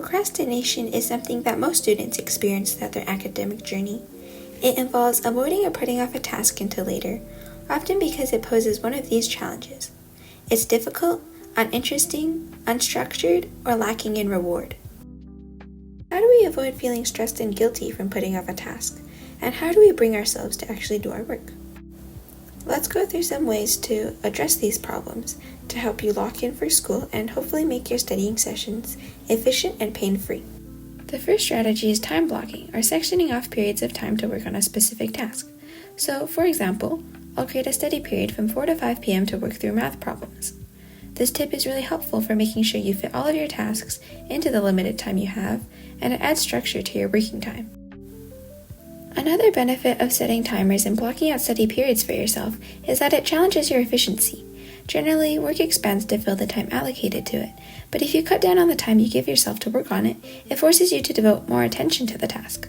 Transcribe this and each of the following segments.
Procrastination is something that most students experience throughout their academic journey. It involves avoiding or putting off a task until later, often because it poses one of these challenges. It's difficult, uninteresting, unstructured, or lacking in reward. How do we avoid feeling stressed and guilty from putting off a task? And how do we bring ourselves to actually do our work? Let's go through some ways to address these problems to help you lock in for school and hopefully make your studying sessions efficient and pain-free. The first strategy is time blocking, or sectioning off periods of time to work on a specific task. So, for example, I'll create a study period from 4 to 5 p.m. to work through math problems. This tip is really helpful for making sure you fit all of your tasks into the limited time you have, and it adds structure to your working time. Another benefit of setting timers and blocking out study periods for yourself is that it challenges your efficiency. Generally, work expands to fill the time allocated to it, but if you cut down on the time you give yourself to work on it, it forces you to devote more attention to the task.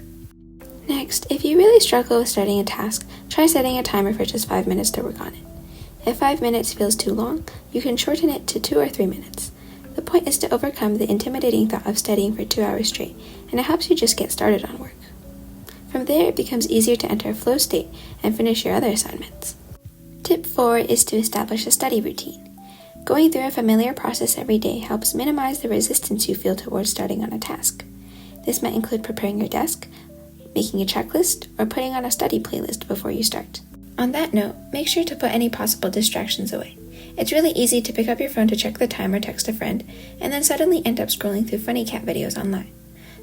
Next, if you really struggle with starting a task, try setting a timer for just 5 minutes to work on it. If 5 minutes feels too long, you can shorten it to 2 or 3 minutes. The point is to overcome the intimidating thought of studying for 2 hours straight, and it helps you just get started on work. From there, it becomes easier to enter a flow state and finish your other assignments. Tip 4 is to establish a study routine. Going through a familiar process every day helps minimize the resistance you feel towards starting on a task. This might include preparing your desk, making a checklist, or putting on a study playlist before you start. On that note, make sure to put any possible distractions away. It's really easy to pick up your phone to check the time or text a friend, and then suddenly end up scrolling through funny cat videos online.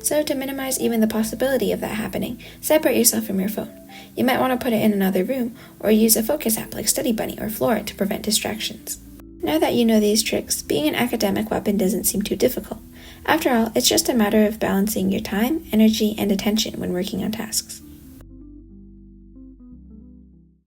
So to minimize even the possibility of that happening, separate yourself from your phone. You might want to put it in another room, or use a focus app like Study Bunny or Flora to prevent distractions. Now that you know these tricks, being an academic weapon doesn't seem too difficult. After all, it's just a matter of balancing your time, energy, and attention when working on tasks.